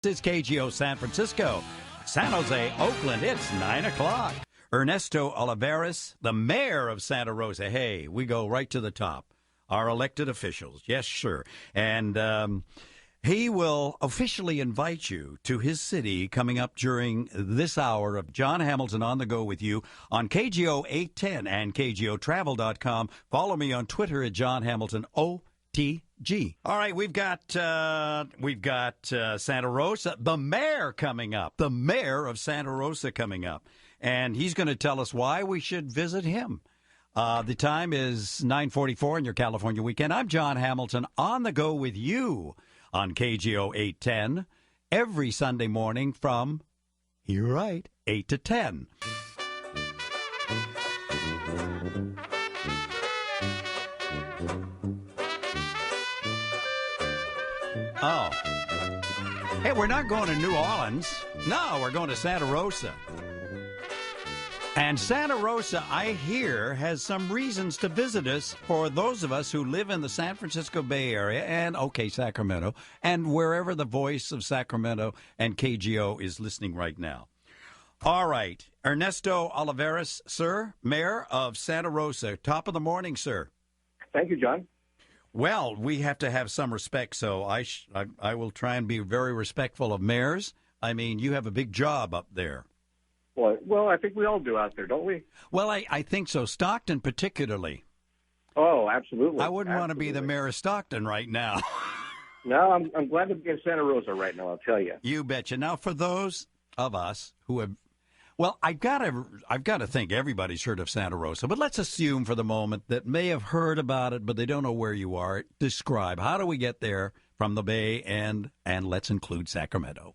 It's KGO San Francisco. San Jose, Oakland, it's 9 o'clock. Ernesto Olivares, the mayor of Santa Rosa. Hey, we go right to the top. Our elected officials. Yes, sure. And he will officially invite you to his city coming up during this hour of John Hamilton on the Go with you on KGO 810 and KGOTravel.com. Follow me on Twitter at John Hamilton OTG. All right, we've got Santa Rosa, the mayor coming up, the mayor of Santa Rosa coming up, and he's going to tell us why we should visit him. The time is 9:44 in your California weekend. I'm John Hamilton on the Go with you on KGO 810 every Sunday morning from, you're right, 8 to 10. Oh. Hey, we're not going to New Orleans. No, we're going to Santa Rosa. And Santa Rosa, I hear, has some reasons to visit us for those of us who live in the San Francisco Bay Area and, okay, Sacramento, and wherever the voice of Sacramento and KGO is listening right now. All right. Ernesto Olivares, sir, mayor of Santa Rosa. Top of the morning, sir. Thank you, John. Well, we have to have some respect, so I will try and be very respectful of mayors. I mean, you have a big job up there. Well, I think we all do out there, don't we? Well, I think so. Stockton particularly. Oh, absolutely. I wouldn't want to be the mayor of Stockton right now. No, I'm glad to be in Santa Rosa right now, I'll tell you. You betcha. Now, for those of us who have, well, I've got to think everybody's heard of Santa Rosa, but let's assume for the moment that may have heard about it, but they don't know where you are. Describe, how do we get there from the Bay, and let's include Sacramento?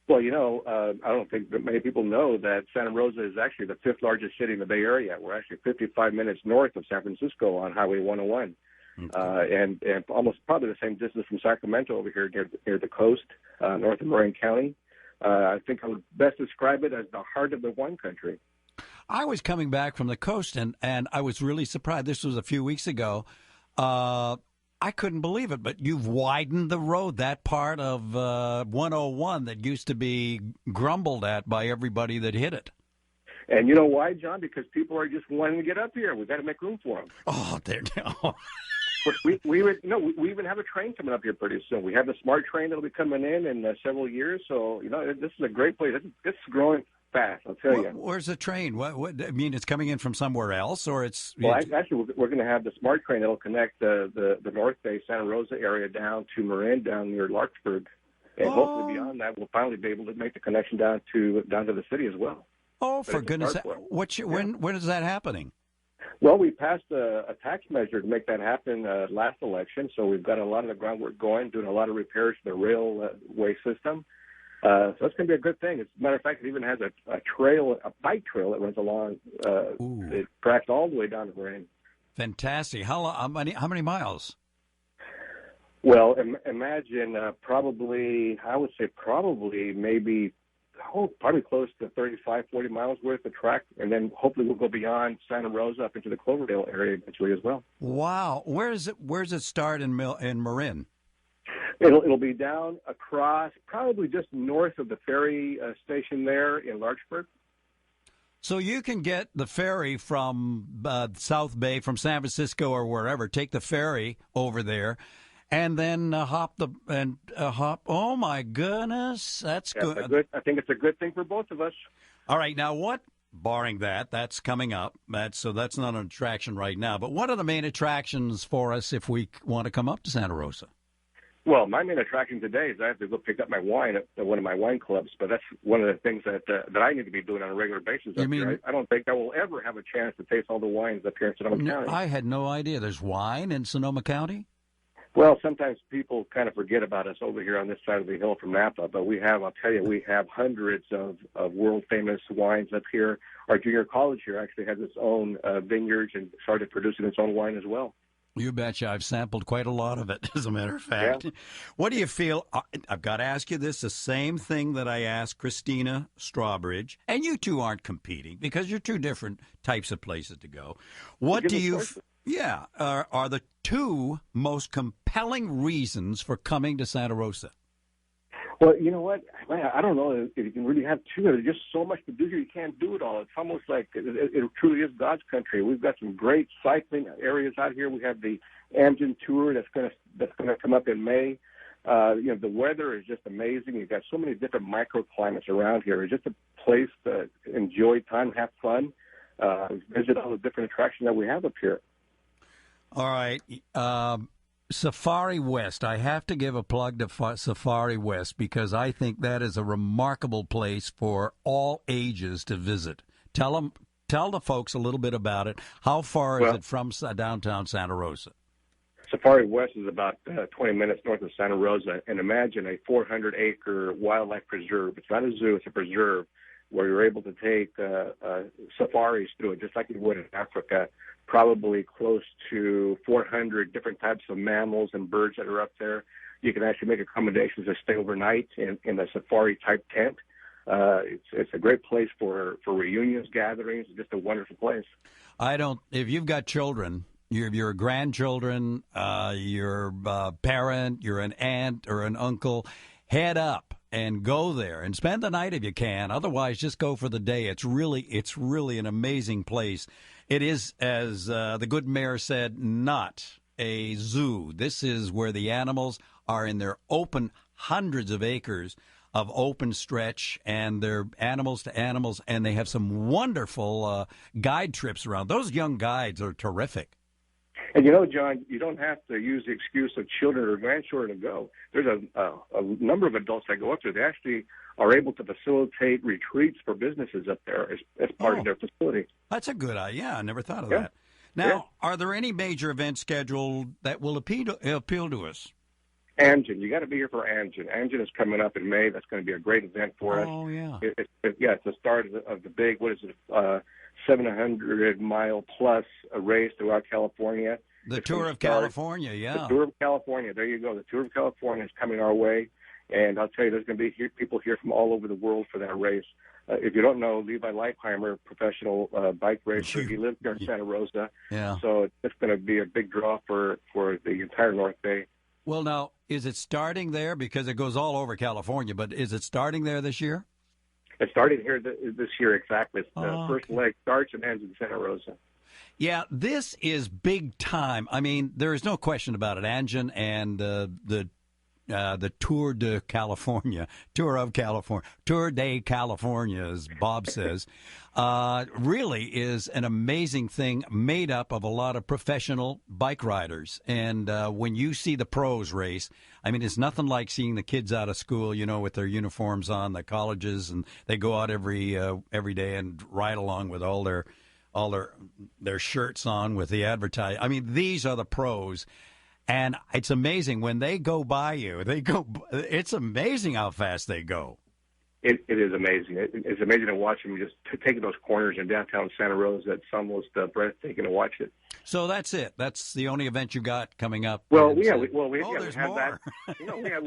Well, I don't think that many people know that Santa Rosa is actually the fifth largest city in the Bay Area. We're actually 55 minutes north of San Francisco on Highway 101, and almost probably the same distance from Sacramento over here near the coast, north of Marin County. I think I would best describe it as the heart of the wine country. I was coming back from the coast, and I was really surprised. This was a few weeks ago. I couldn't believe it, but you've widened the road, that part of 101 that used to be grumbled at by everybody that hit it. And you know why, John? Because people are just wanting to get up here. We've got to make room for them. Oh, there now. We even have a train coming up here pretty soon. We have the smart train that'll be coming in several years. So, this is a great place. It's growing fast, I'll tell you. Where's the train? What I mean, it's coming in from somewhere else, or it's... Well, actually, we're going to have the smart train that'll connect the North Bay, Santa Rosa area down to Marin, down near Larkspur. And hopefully beyond that, we'll finally be able to make the connection down to the city as well. Oh, for goodness sake. When is that happening? Well, we passed a tax measure to make that happen last election, so we've got a lot of the groundwork going, doing a lot of repairs to the railway system. So it's going to be a good thing. As a matter of fact, it even has a bike trail that runs along. It tracks all the way down to Marin. Fantastic. How many miles? Well, imagine probably close to 35, 40 miles worth of track, and then hopefully we'll go beyond Santa Rosa up into the Cloverdale area eventually as well. Wow. Where's it start in Marin? It'll be down across, probably just north of the ferry station there in Larkspur. So you can get the ferry from South Bay, from San Francisco or wherever, take the ferry over there, and then hop. Oh my goodness, that's good. I think it's a good thing for both of us. All right, now what? Barring that's coming up. That's not an attraction right now. But what are the main attractions for us if we want to come up to Santa Rosa? Well, my main attraction today is I have to go pick up my wine at one of my wine clubs, but that's one of the things that I need to be doing on a regular basis up here. I don't think I will ever have a chance to taste all the wines up here in Sonoma County. I had no idea there's wine in Sonoma County? Well, sometimes people kind of forget about us over here on this side of the hill from Napa, but we have hundreds of world-famous wines up here. Our junior college here actually has its own vineyards and started producing its own wine as well. You betcha. I've sampled quite a lot of it, as a matter of fact. Yeah. What do you feel? I've got to ask you this, the same thing that I asked Christina Strawbridge, and you two aren't competing because you're two different types of places to go. What do you... Yeah, are the two most compelling reasons for coming to Santa Rosa? Well, you know what? I don't know if you can really have two. There's just so much to do here. You can't do it all. It's almost like it truly is God's country. We've got some great cycling areas out here. We have the Amgen Tour that's going to come up in May. The weather is just amazing. You've got so many different microclimates around here. It's just a place to enjoy time, have fun, visit all the different attractions that we have up here. All right. Safari West. I have to give a plug to Safari West because I think that is a remarkable place for all ages to visit. Tell the folks a little bit about it. How far is it from downtown Santa Rosa? Safari West is about 20 minutes north of Santa Rosa, and imagine a 400-acre wildlife preserve. It's not a zoo, it's a preserve where you're able to take safaris through it, just like you would in Africa. Probably close to 400 different types of mammals and birds that are up there. You can actually make accommodations to stay overnight in a safari-type tent. It's a great place for reunions, gatherings. It's just a wonderful place. If you've got children, your grandchildren, your parent, you're an aunt or an uncle, head up and go there and spend the night if you can. Otherwise, just go for the day. It's really an amazing place. It is, as the good mayor said, not a zoo. This is where the animals are in their open, hundreds of acres of open stretch, and they're animals to animals, and they have some wonderful guide trips around. Those young guides are terrific. And, John, you don't have to use the excuse of children or grandchildren to go. There's a number of adults that go up there. They actually are able to facilitate retreats for businesses up there as part of their facility. That's a good idea. I never thought of that. Now, are there any major events scheduled that will appeal to us? Amgen. You got to be here for Amgen. Amgen is coming up in May. That's going to be a great event for us. Oh, yeah. It's the start of the big, 700-mile-plus race throughout California. The Tour of California, yeah. The Tour of California. There you go. The Tour of California is coming our way. And I'll tell you, there's going to be people here from all over the world for that race. If you don't know, Levi Leipheimer, professional bike racer, he lives here in Santa Rosa. Yeah. So it's going to be a big draw for the entire North Bay. Well, now, is it starting there? Because it goes all over California, but is it starting there this year? It started here this year, exactly. The first leg starts and ends in Santa Rosa. Yeah, this is big time. I mean, there is no question about it. Amgen and the Tour de California, Tour de California, as Bob says, really is an amazing thing made up of a lot of professional bike riders. And when you see the pros race, I mean, it's nothing like seeing the kids out of school, with their uniforms on, the colleges, and they go out every day and ride along with all their shirts on with the advertise. I mean, these are the pros. And it's amazing when they go by you. It's amazing how fast they go. It is amazing. It's amazing to watch them just taking those corners in downtown Santa Rosa. It's almost breathtaking to watch it. So that's it. That's the only event you got coming up. Well, we have that. We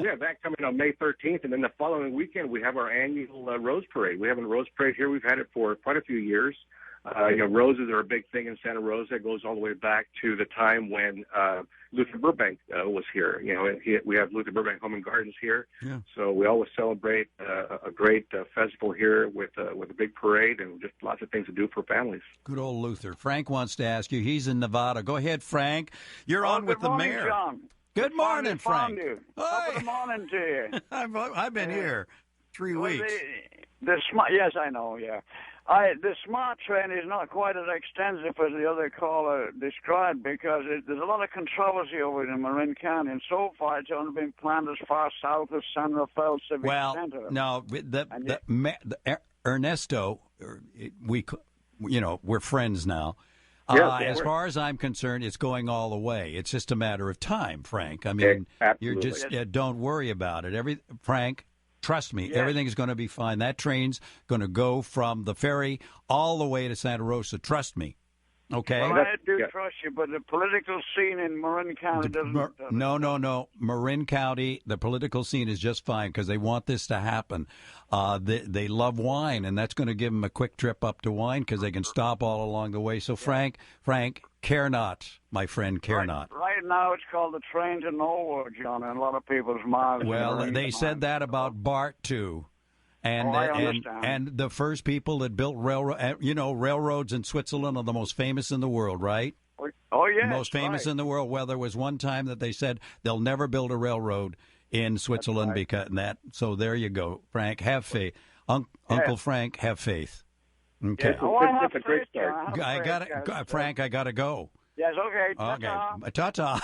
have that coming on May 13th, and then the following weekend we have our annual Rose Parade. We have a Rose Parade here. We've had it for quite a few years. Roses are a big thing in Santa Rosa. It goes all the way back to the time when Luther Burbank was here. We have Luther Burbank Home and Gardens here. Yeah. So we always celebrate a great festival here with a big parade and just lots of things to do for families. Good old Luther. Frank wants to ask you. He's in Nevada. Go ahead, Frank. You're on with the mayor. John. Good morning, Frank. Good morning to you. I've been here 3 weeks. Yes, I know, yeah. The smart train is not quite as extensive as the other caller described because there's a lot of controversy over it in Marin County, and so far it's only been planned as far south as San Rafael Civic Center. No, Ernesto, we're friends now. As far as I'm concerned, it's going all the way. It's just a matter of time, Frank. I mean, you're just don't worry about it. Frank. Trust me, everything's going to be fine. That train's going to go from the ferry all the way to Santa Rosa. Trust me. Okay? Well, I do trust you, but the political scene in Marin County doesn't. No. Marin County, the political scene is just fine because they want this to happen. They love wine, and that's going to give them a quick trip up to wine because they can stop all along the way. So, Frank, care not, my friend, care not. Right now, it's called the train to nowhere, John, and a lot of people's minds. Well, they said that about BART too, and I understand. and the first people that built railroads in Switzerland are the most famous in the world, right? Oh yeah, most famous in the world. Well, there was one time that they said they'll never build a railroad in Switzerland because that. So there you go, Frank. Have faith, Uncle Frank. Have faith. Okay. Yeah. Oh, I have It's a great faith, start. John. I got it, Frank. I got to go. Yes. Okay. Okay. Ta-ta.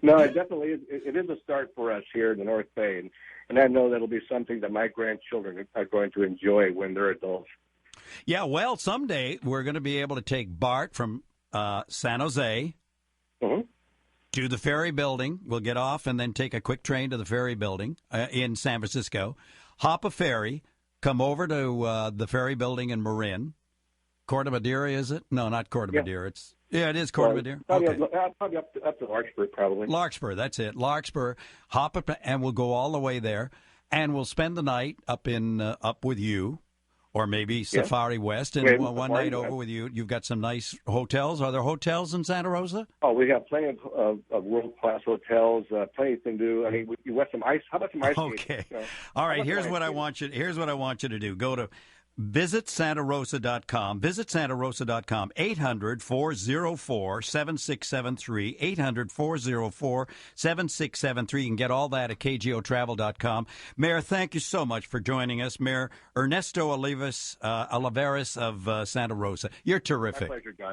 No, it definitely is. It is a start for us here in the North Bay, and I know that'll be something that my grandchildren are going to enjoy when they're adults. Yeah, well, someday we're going to be able to take BART from San Jose to the ferry building. We'll get off and then take a quick train to the ferry building in San Francisco, hop a ferry, come over to the ferry building in Marin. Corte Madera, is it? No, not Corte Madera. It is Corte Madera. Probably up to Larkspur, probably. Larkspur, that's it. Larkspur, hop up, and we'll go all the way there, and we'll spend the night up with you. Or maybe Safari West, and one night over with you. You've got some nice hotels. Are there hotels in Santa Rosa? Oh, we have plenty of world-class hotels, plenty to do. I mean, you want some ice? How about some ice skating? Okay. All right, here's what I want you to do. Go to visitsantarosa.com. Visit santarosa.com. 800-404-7673. 800-404-7673. You can get all that at KGOtravel.com. Mayor, thank you so much for joining us. Mayor Ernesto Olivares of Santa Rosa. You're terrific. My pleasure, John.